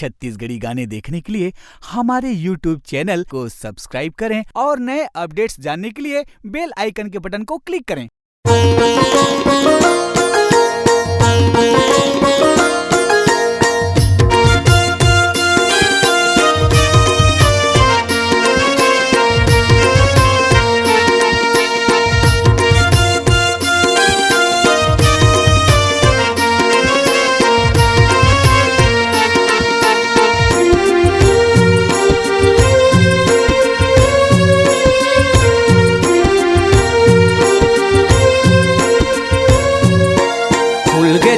छत्तीसगढ़ी गाने देखने के लिए हमारे YouTube चैनल को सब्सक्राइब करें और नए अपडेट्स जानने के लिए बेल आइकन के बटन को क्लिक करें।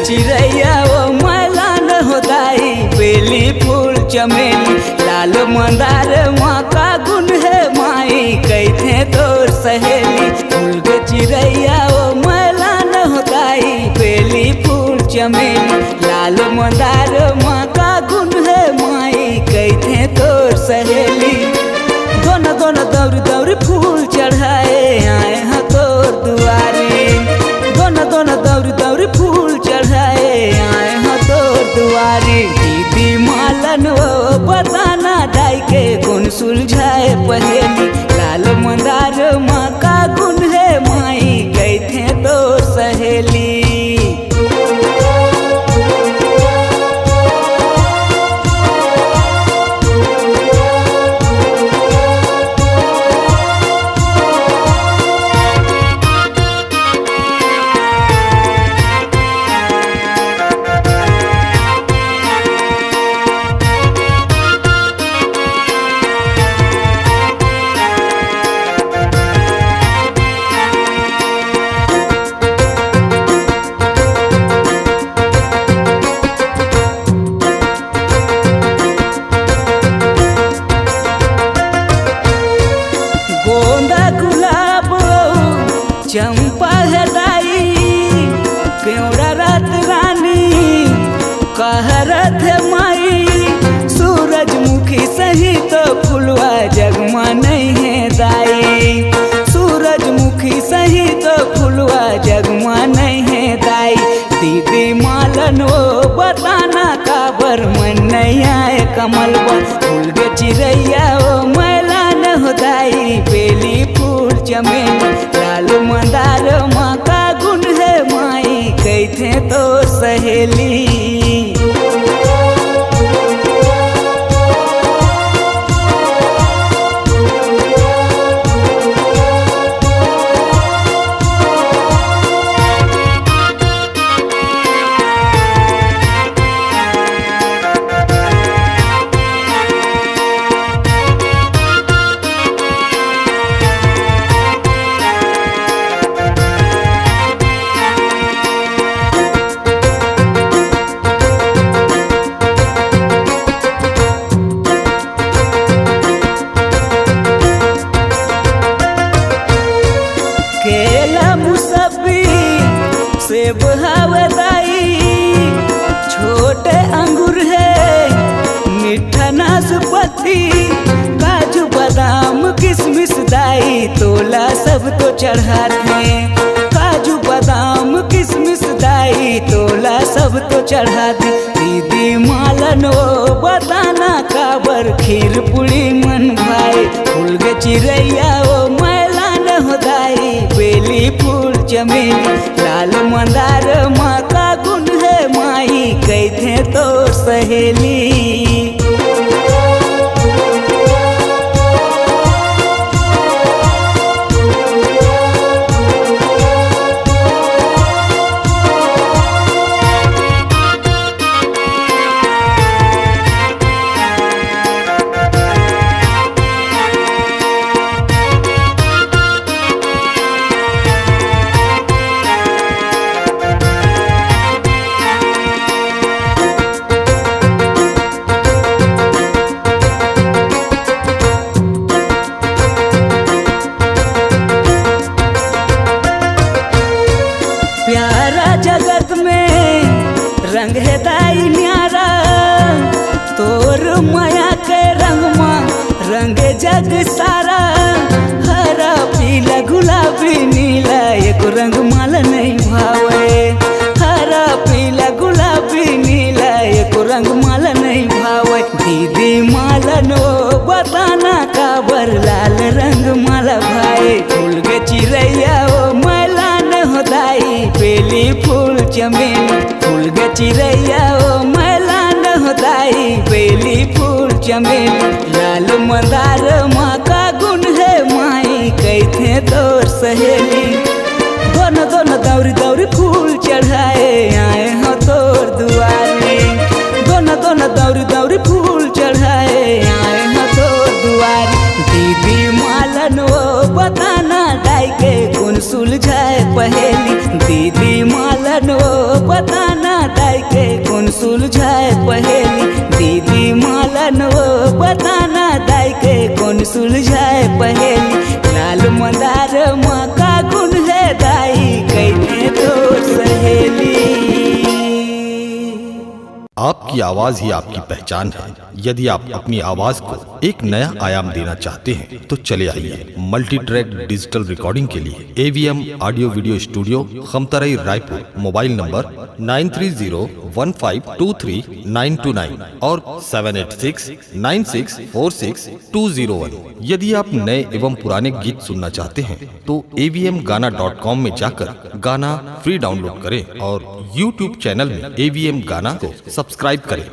चिड़ैया ओ मैला न होताई, बेली फूल चमेली लाल मंदार माँ का गुण है माई, कैथे तोर सहेली। फूल के चिड़ैया ओ मैला न होताई, बेली फूल चमेली लाल मंदार माँ का गुण है माई, कैथे तोर सहेली। दोनों दोनों दौड़ दौड़ फूल चढ़ाए आए हैं तोर दुआरी, दोनों दोनों दौड़ दौड़ फूल चढ़ाए आए हैं तोर दुआरी। दीदी मालन वो बताना दाई के गुण सुलझाए पहेली, लाल मंदार माँ का गुण है माई, कैथे तोर सहेली। चंपा है दाई केवड़ा रात रानी कहरत है माई, सूरजमुखी सही तो फुलवा जगमा नहीं है दाई, सूरजमुखी सही तो फुलवा जगमा नहीं है दाई। दीदी मालन वो बताना काबर मन नहीं आए कमलवा, फूल के चिड़ैया वो मैला न हो दाई, बेली फूल चमेली लाल मंदार माँ का गुण है माई, कैथे तो सहेली। सेब हवदाई छोटे अंगूर है, मीठा नाशपाती काजू बादाम किशमिश दाई, तोला सब तो चढ़ाते, काजू बादाम किशमिश दाई तोला सब तो चढ़ाते। दीदी मालन वो बताना काबर खीर पूरी मन भाई, फूल के चिड़ैया वो मैला न हो दाई, बेली फूल चमेली लाल मंदार माँ का गुण है माई, कैथे तो सहेली। जगत में रंग है दाई न्यारा, तोर माया के रंगमा रंग जग सारा, हरा पीला गुलाबी नीला एक रंग माला नहीं भावे, हरा पीला गुलाबी नीला एक रंग माला नहीं भावे। चमेली फूल गे चिड़ैया ओ मैला न होताई बेली फूल चमेली लाल मंदार माँ का गुण है माई कैथे तोर सहेली दोनों दोनों दौरी दौरी फूल चढ़ाए आए हो तोर दुआरे दोनों दोनों दौरी दौरी फूल चढ़ाए आए हो तोर दुआरे दीदी मालन वो बताना दाई के कौन सुलझाए पहेली दीदी मालन वो बताना दाई के कौन सुलझाए पहेली दीदी मालन वो बताना दाई के कौन सुलझाए पहेली लाल मंदार माँ का गुण है दाई कैथे तोर सहेली। आपकी आवाज ही आपकी पहचान है। यदि आप अपनी आवाज को एक नया आयाम देना चाहते हैं तो चले आइए मल्टी ट्रैक डिजिटल रिकॉर्डिंग के लिए AVM audio video studio Khamtarai Raipur. Mobile number 9301523929 और 7869646201। यदि आप नए एवं पुराने गीत सुनना चाहते हैं तो avmgana.com में जाकर गाना फ्री डाउनलोड करें और YouTube चैनल में AVM गाना को सब्सक्राइब करें।